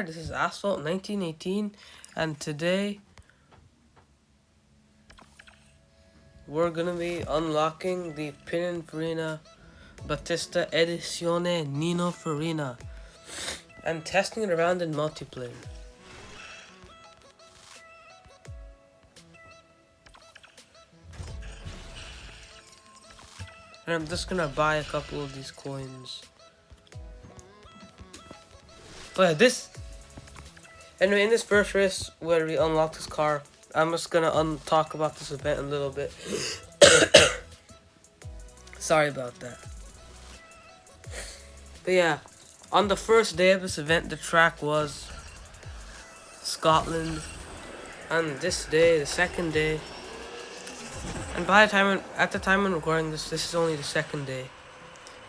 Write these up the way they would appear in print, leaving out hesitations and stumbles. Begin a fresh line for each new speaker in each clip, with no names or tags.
this is Asphalt 1918, and today we're gonna be unlocking the Pininfarina Battista edizione Nino Farina and testing it around in multiplayer. And I'm just gonna buy a couple of these coins. But anyway, in this first race where we unlock this car, I'm just gonna talk about this event a little bit. Sorry about that. But yeah, on the first day of this event, the track was Scotland, and this day, the second day, and at the time I'm recording this is only the second day.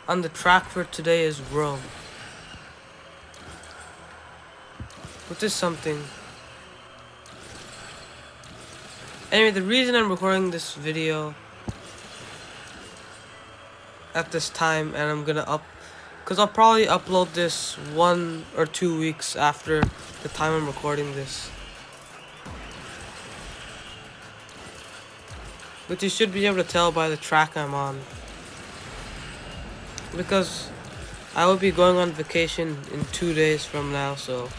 On the track for today is Rome, which is something. Anyway, the reason I'm recording this video at this time, and I'm gonna because I'll probably upload this 1 or 2 weeks after the time I'm recording this, which you should be able to tell by the track I'm on, because I will be going on vacation in 2 days from now, so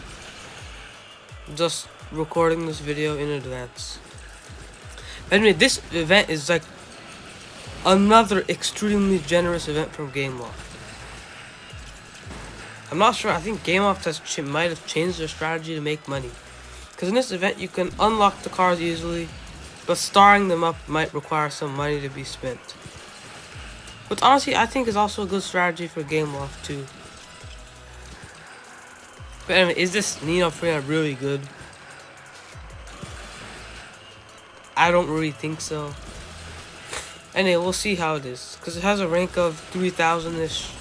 just recording this video in advance. Anyway, this event is like another extremely generous event from GameLoft. I'm not sure, I think GameLoft might have changed their strategy to make money, because in this event you can unlock the cars easily, but starring them up might require some money to be spent. Which honestly I think is also a good strategy for GameLoft too. But anyway, is this Nino Farina really good? I don't really think so. Anyway, we'll see how it is, because it has a rank of 3,000-ish.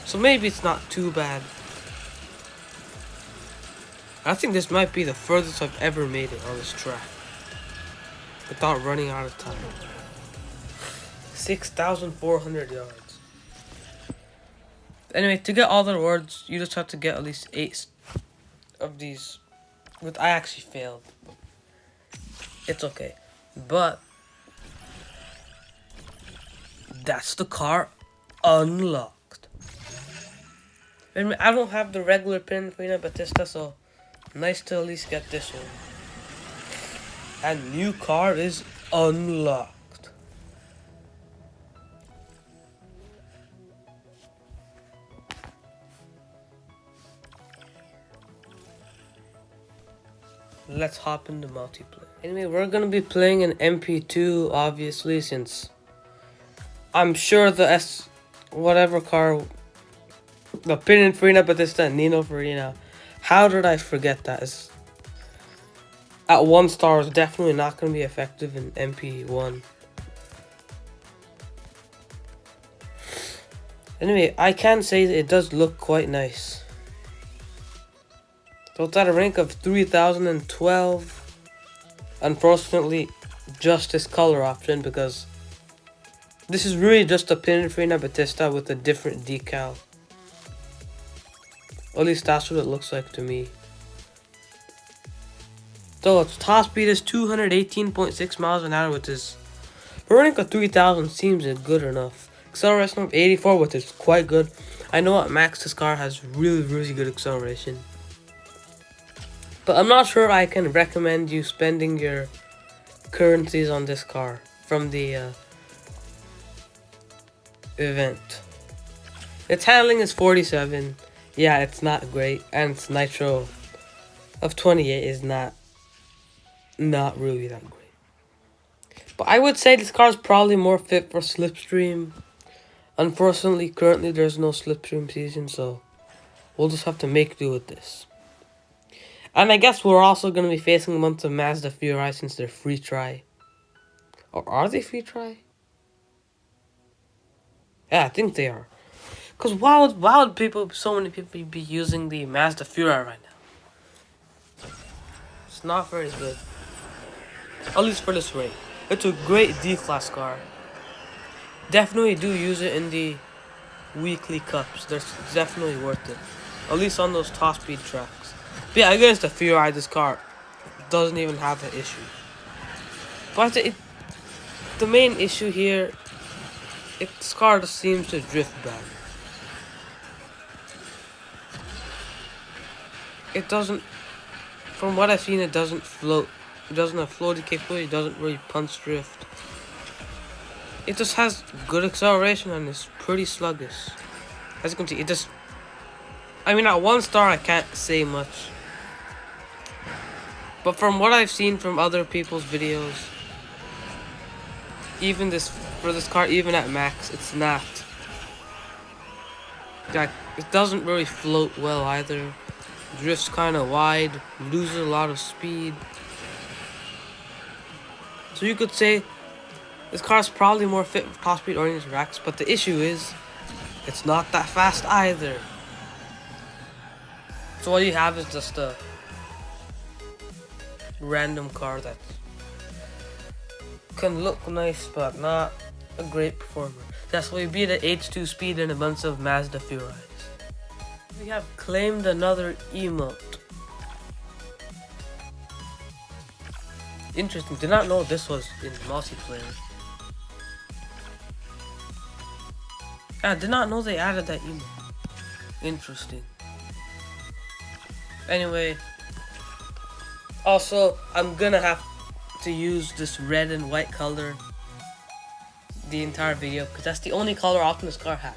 So maybe it's not too bad. I think this might be the furthest I've ever made it on this track without running out of time. 6,400 yards. Anyway, to get all the rewards, you just have to get at least 8 of these. But I actually failed. It's okay. But that's the car unlocked. And I don't have the regular Pininfarina Battista, so nice to at least get this one. And new car is unlocked. Let's hop into multiplayer. Anyway, we're gonna be playing an MP2, obviously, since I'm sure the whatever car, the Pininfarina Battista Nino Farina. How did I forget that? It's, at 1 star, is definitely not gonna be effective in MP1. Anyway, I can say that it does look quite nice. So it's at a rank of 3,012. Unfortunately, just this color option, because this is really just a Pininfarina Battista with a different decal. At least that's what it looks like to me. So its top speed is 218.6 miles an hour, which is, for a rank of 3,000, seems good enough. Acceleration of 84, which is quite good. I know at max this car has really good acceleration. But I'm not sure I can recommend you spending your currencies on this car from the event. Its handling is 47. Yeah, it's not great, and its nitro of 28 is not really that great. But I would say this car is probably more fit for Slipstream. Unfortunately, currently there's no Slipstream season, so we'll just have to make do with this. And I guess we're also going to be facing a month of Mazda Fury since they're free try. Or are they free try? Yeah, I think they are. Because why would so many people be using the Mazda Fury right now? It's not very good. At least for this rate. It's a great D-Class car. Definitely do use it in the weekly cups. It's definitely worth it. At least on those top speed tracks. But yeah, against the Fury, this car doesn't even have an issue. But the main issue here, this car just seems to drift bad. It doesn't, from what I've seen, it doesn't float. It doesn't have floating capability, it doesn't really punch drift. It just has good acceleration and it's pretty sluggish. As you can see, it just... I mean, at 1 star I can't say much. But from what I've seen from other people's videos, even for this car, even at max, it's not... Like, it doesn't really float well either. Drifts kind of wide, loses a lot of speed. So you could say this car is probably more fit for top speed oriented tracks, but the issue is it's not that fast either. So what you have is just a random car that can look nice but not a great performer. That's why we beat at H2 speed in a bunch of Mazda Furies. We have claimed another emote. Interesting, did not know this was in multiplayer. I did not know they added that emote. Interesting. Anyway, also I'm gonna have to use this red and white color the entire video because that's the only color option this car has.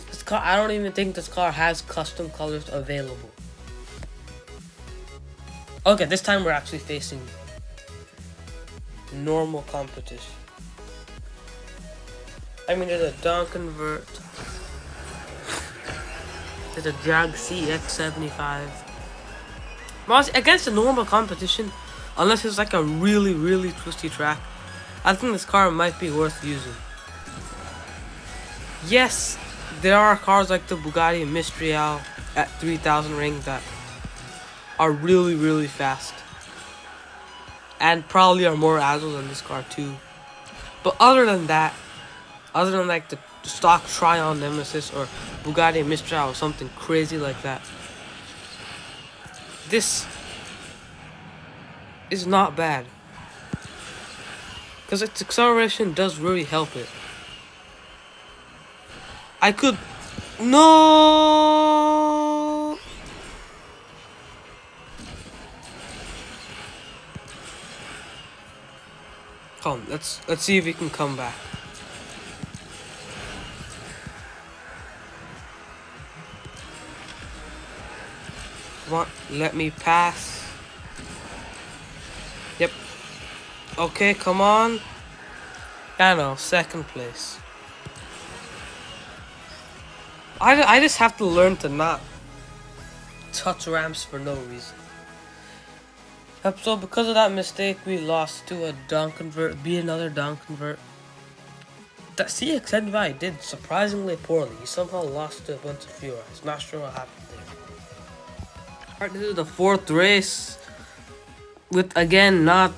This car, I don't even think this car has custom colors available. Okay, this time we're actually facing normal competition. I mean, there's a Duncan Vert, there's a Jag CX-75. But against the normal competition, unless it's like a really, really twisty track, I think this car might be worth using. Yes, there are cars like the Bugatti Mistral at 3000 rings that are really, really fast. And probably are more agile than this car too. But other than that, other than like the stock Tryon Nemesis or Bugatti Mistral or something crazy like that, this is not bad. Because its acceleration does really help it. I could... No! Come on, let's see if we can come back. Come on, let me pass. Yep. Okay, come on. I know, second place. I just have to learn to not touch ramps for no reason. So because of that mistake, we lost to a Duncan Vert, another Duncan Vert. That CX-75 did surprisingly poorly. He somehow lost to a bunch of Furies. Not sure what happened there. Alright, this is the 4th race. With, again, not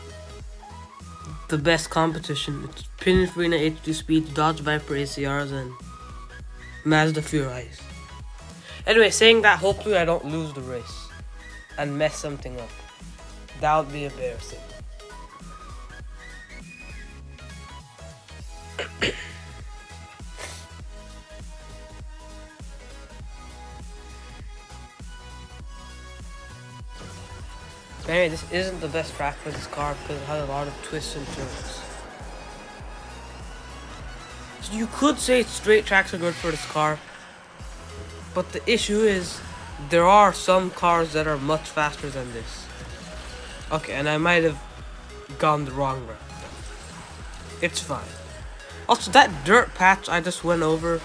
the best competition. It's Pininfarina H2 Speed, Dodge Viper ACRs, and Mazda Furies. Anyway, saying that, hopefully I don't lose the race and mess something up. That would be embarrassing. But anyway, this isn't the best track for this car because it has a lot of twists and turns. So you could say straight tracks are good for this car, but the issue is there are some cars that are much faster than this. Okay, and I might have gone the wrong route. It's fine. Also, that dirt patch I just went over,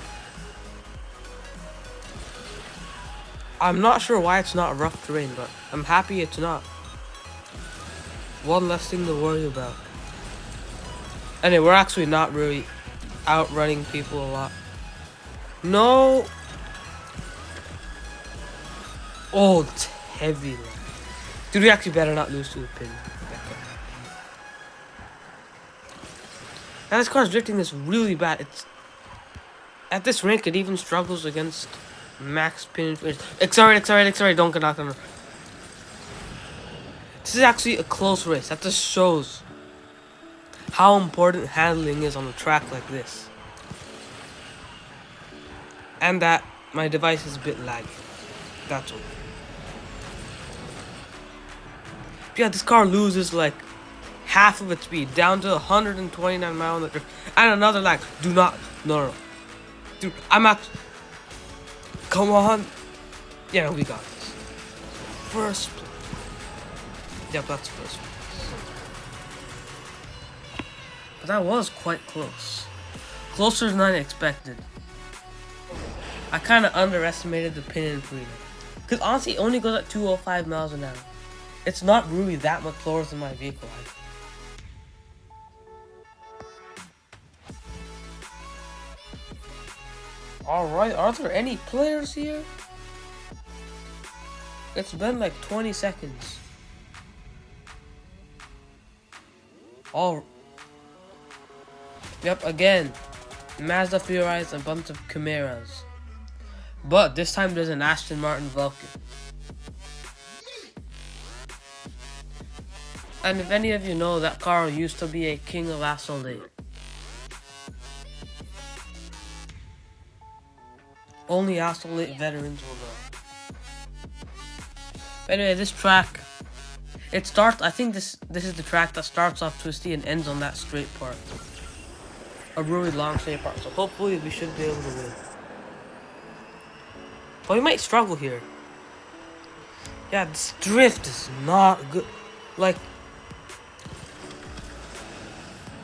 I'm not sure why it's not rough terrain, but I'm happy it's not. One less thing to worry about. Anyway, we're actually not really outrunning people a lot. No! Oh, it's heavy. Dude, we actually better not lose to the pin. Now this car's drifting is really bad. It's at this rank it even struggles against max pin. Accelerate, don't get knocked on. This is actually a close race. That just shows how important handling is on a track like this. And that my device is a bit laggy. That's all. Yeah, this car loses like half of its speed, down to 129 miles an hour. And another lag. Do not. No. Dude, I'm at. Come on. Yeah, we got this. First place. Yep, that's first place. But that was quite close. Closer than I expected. I kind of underestimated the Pininfarina. Because honestly, it only goes at 205 miles an hour. It's not really that much slower than my vehicle. Alright, are there any players here? It's been like 20 seconds. Yep, again. Mazda Furious and a bunch of Chimeras. But this time there's an Aston Martin Vulcan. And if any of you know, that car used to be a king of Asphalt. Only Asphalt veterans will know. Anyway, this track, it starts, I think this is the track that starts off twisty and ends on that straight part. A really long straight part, so hopefully we should be able to win. But we might struggle here. Yeah, this drift is not good. Like,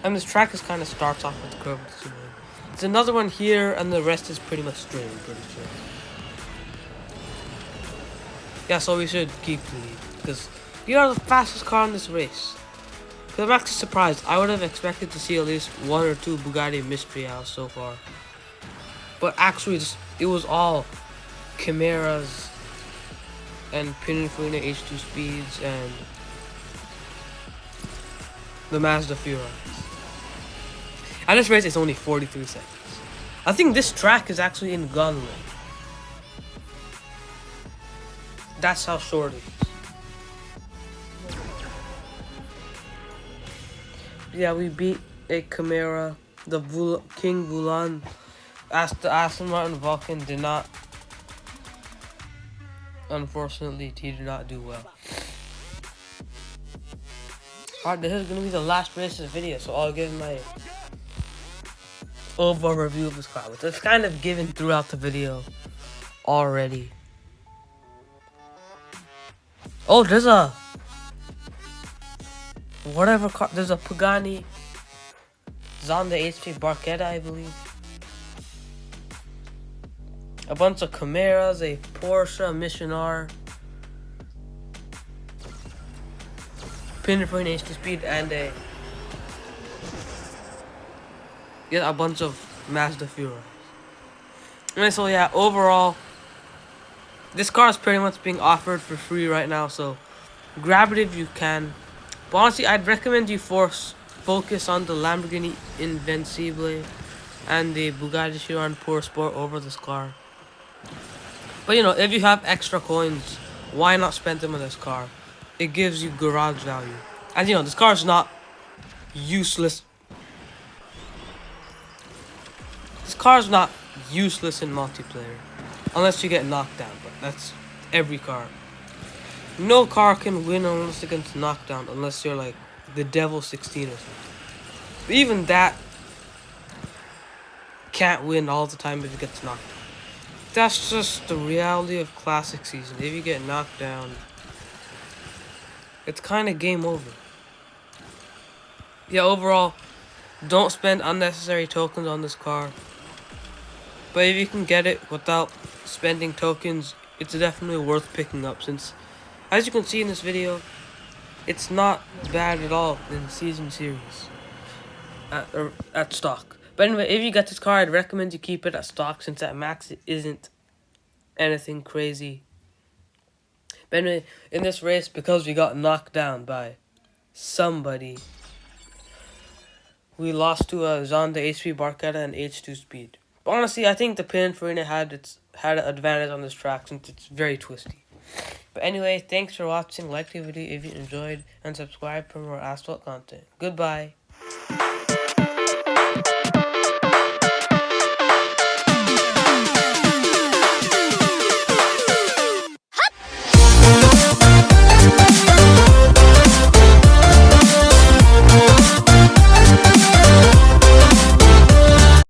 and this track is kind of starts off with the curve. There's another one here, and the rest is pretty much straight, I'm pretty sure. Yeah, so we should keep the lead, because we are the fastest car in this race. Because I'm actually surprised. I would have expected to see at least 1 or 2 Bugatti Mystery House so far. But actually, it was all Chimeras and Pininfarina H2 speeds and the Mazda Furious. And this race is only 43 seconds. I think this track is actually in Gunley. That's how short it is. Yeah, we beat a Chimera, the King Vulan. As the Aston Martin Vulcan did not, unfortunately, he did not do well. Alright, this is going to be the last race of the video, so I'll give my overall review of this car, which is kind of given throughout the video already. Oh, there's a whatever car, there's a Pagani Zonda HP Barchetta, I believe. A bunch of Chimeras, a Porsche Mission R, Pininfarina HD Speed, and a bunch of Mazda Furious. And so yeah, overall, this car is pretty much being offered for free right now, so grab it if you can. But honestly, I'd recommend you focus on the Lamborghini Invincible and the Bugatti Chiron Pure Sport over this car. But you know, if you have extra coins, why not spend them on this car? It gives you garage value. And you know, this car is not useless. This car is not useless in multiplayer. Unless you get knocked down, but that's every car. No car can win unless it gets knocked down, unless you're like the Devil 16 or something. But even that can't win all the time if it gets knocked down. That's just the reality of Classic Season. If you get knocked down, it's kind of game over. Yeah, overall, don't spend unnecessary tokens on this car. But if you can get it without spending tokens, it's definitely worth picking up, since, as you can see in this video, it's not bad at all in the season series at stock. But anyway, if you get this car, I'd recommend you keep it at stock, since at max it isn't anything crazy. But anyway, in this race, because we got knocked down by somebody, we lost to a Zonda HP Barchetta and H2 Speed. But honestly, I think the Pininfarina had an advantage on this track, since it's very twisty. But But anyway, thanks for watching. Like the video if you enjoyed, and subscribe for more Asphalt content. Goodbye.